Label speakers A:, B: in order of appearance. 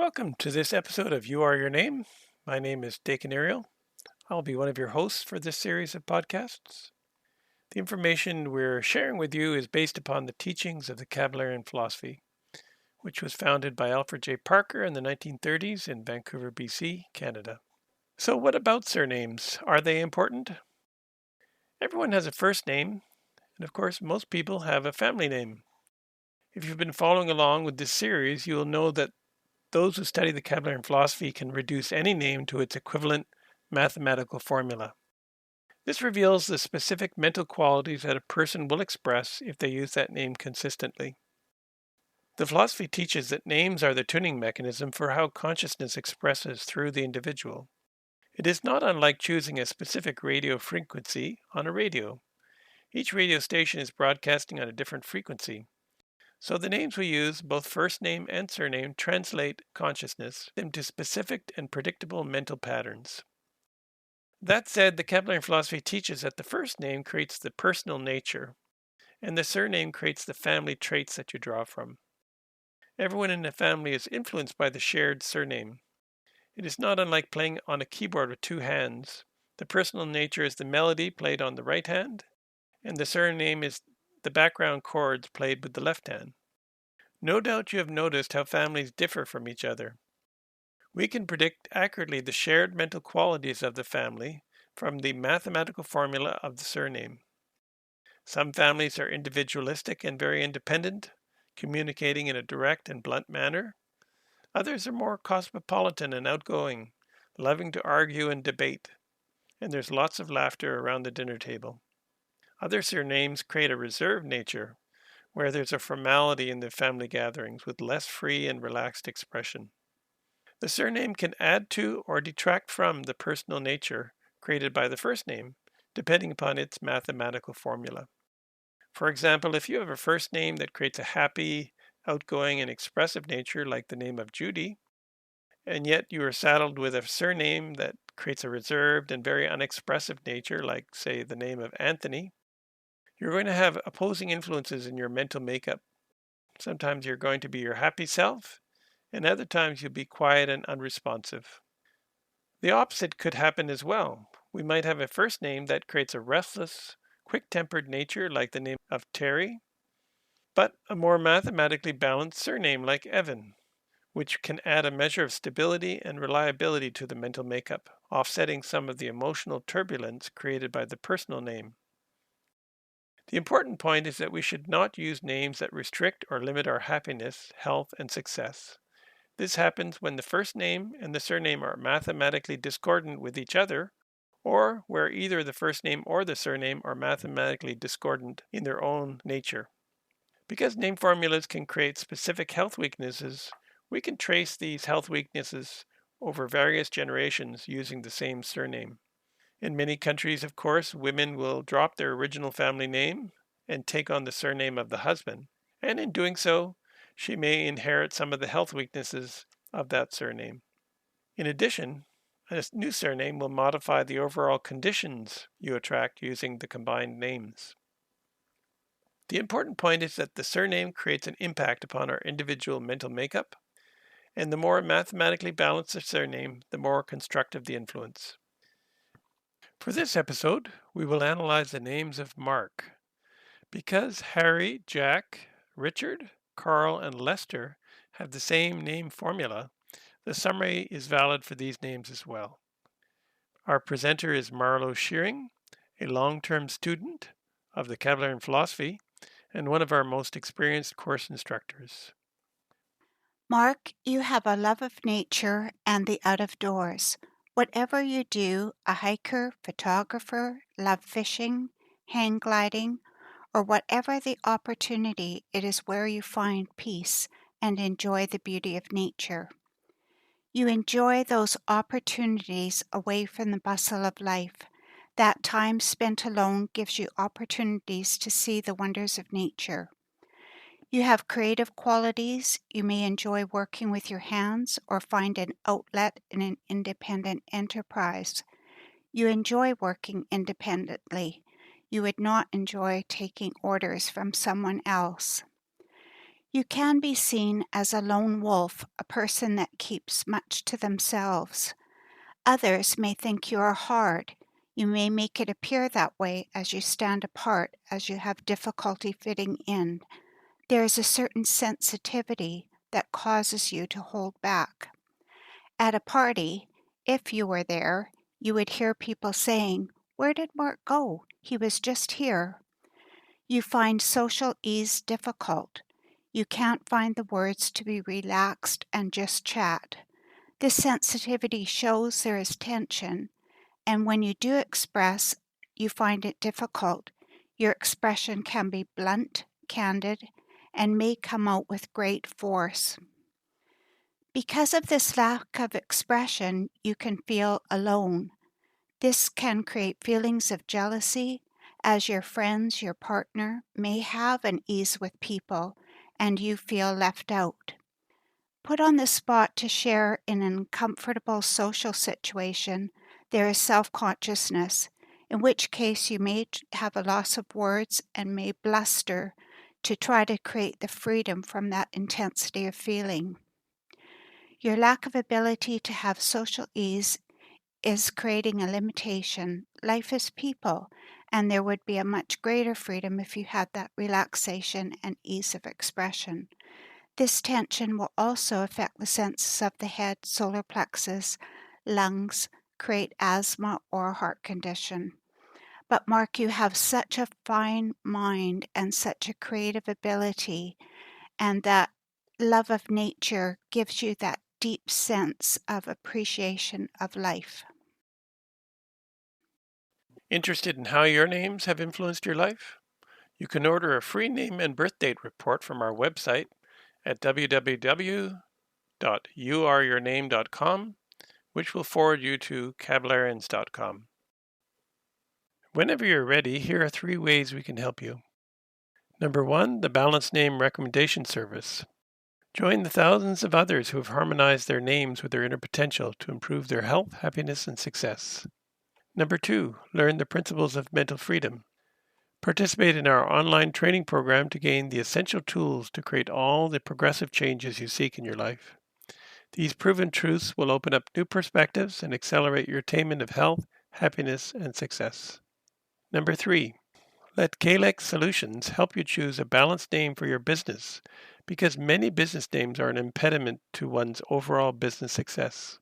A: Welcome to this episode of You Are Your Name. My name is Dakin Ariel. I'll be one of your hosts for this series of podcasts. The information we're sharing with you is based upon the teachings of the Cavalarian philosophy, which was founded by Alfred J. Parker in the 1930s in Vancouver, BC, Canada. So, what about surnames? Are they important? Everyone has a first name, and of course, most people have a family name. If you've been following along with this series, you will know that those who study the Cavalarian philosophy can reduce any name to its equivalent mathematical formula. This reveals the specific mental qualities that a person will express if they use that name consistently. The philosophy teaches that names are the tuning mechanism for how consciousness expresses through the individual. It is not unlike choosing a specific radio frequency on a radio. Each radio station is broadcasting on a different frequency. So the names we use, both first name and surname, translate consciousness into specific and predictable mental patterns. That said, the Cavalarian philosophy teaches that the first name creates the personal nature, and the surname creates the family traits that you draw from. Everyone in a family is influenced by the shared surname. It is not unlike playing on a keyboard with two hands. The personal nature is the melody played on the right hand, and the surname is the background chords played with the left hand. No doubt you have noticed how families differ from each other. We can predict accurately the shared mental qualities of the family from the mathematical formula of the surname. Some families are individualistic and very independent, communicating in a direct and blunt manner. Others are more cosmopolitan and outgoing, loving to argue and debate, and there's lots of laughter around the dinner table. Other surnames create a reserved nature, where there's a formality in the family gatherings with less free and relaxed expression. The surname can add to or detract from the personal nature created by the first name, depending upon its mathematical formula. For example, if you have a first name that creates a happy, outgoing, and expressive nature like the name of Judy, and yet you are saddled with a surname that creates a reserved and very unexpressive nature like, say, the name of Anthony, you're going to have opposing influences in your mental makeup. Sometimes you're going to be your happy self, and other times you'll be quiet and unresponsive. The opposite could happen as well. We might have a first name that creates a restless, quick-tempered nature like the name of Terry, but a more mathematically balanced surname like Evan, which can add a measure of stability and reliability to the mental makeup, offsetting some of the emotional turbulence created by the personal name. The important point is that we should not use names that restrict or limit our happiness, health, and success. This happens when the first name and the surname are mathematically discordant with each other, or where either the first name or the surname are mathematically discordant in their own nature. Because name formulas can create specific health weaknesses, we can trace these health weaknesses over various generations using the same surname. In many countries, of course, women will drop their original family name and take on the surname of the husband, and in doing so, she may inherit some of the health weaknesses of that surname. In addition, a new surname will modify the overall conditions you attract using the combined names. The important point is that the surname creates an impact upon our individual mental makeup, and the more mathematically balanced the surname, the more constructive the influence. For this episode, we will analyze the names of Mark. Because Harry, Jack, Richard, Carl, and Lester have the same name formula, the summary is valid for these names as well. Our presenter is Marlo Shearing, a long-term student of the Cavalarian philosophy and one of our most experienced course instructors.
B: Mark, you have a love of nature and the out of doors. Whatever you do, a hiker, photographer, love fishing, hang gliding, or whatever the opportunity, it is where you find peace and enjoy the beauty of nature. You enjoy those opportunities away from the bustle of life. That time spent alone gives you opportunities to see the wonders of nature. You have creative qualities. You may enjoy working with your hands or find an outlet in an independent enterprise. You enjoy working independently. You would not enjoy taking orders from someone else. You can be seen as a lone wolf, a person that keeps much to themselves. Others may think you are hard. You may make it appear that way as you stand apart, as you have difficulty fitting in. There is a certain sensitivity that causes you to hold back. At a party, if you were there, you would hear people saying, "Where did Mark go? He was just here." You find social ease difficult. You can't find the words to be relaxed and just chat. This sensitivity shows there is tension, and when you do express, you find it difficult. Your expression can be blunt, candid, and may come out with great force. Because of this lack of expression, you can feel alone. This can create feelings of jealousy, as your friends, your partner may have an ease with people, and you feel left out. Put on the spot to share in an uncomfortable social situation, there is self-consciousness, in which case you may have a loss of words and may bluster to try to create the freedom from that intensity of feeling. Your lack of ability to have social ease is creating a limitation. Life is people, and there would be a much greater freedom if you had that relaxation and ease of expression. This tension will also affect the senses of the head, solar plexus, lungs, create asthma or a heart condition. But Mark, you have such a fine mind and such a creative ability, and that love of nature gives you that deep sense of appreciation of life.
A: Interested in how your names have influenced your life? You can order a free name and birth date report from our website at www.youareyourname.com, which will forward you to caballarians.com. Whenever you're ready, here are 3 ways we can help you. Number 1, the Balanced Name Recommendation Service. Join the thousands of others who have harmonized their names with their inner potential to improve their health, happiness, and success. Number 2, learn the principles of mental freedom. Participate in our online training program to gain the essential tools to create all the progressive changes you seek in your life. These proven truths will open up new perspectives and accelerate your attainment of health, happiness, and success. Number 3, let Kalex Solutions help you choose a balanced name for your business, because many business names are an impediment to one's overall business success.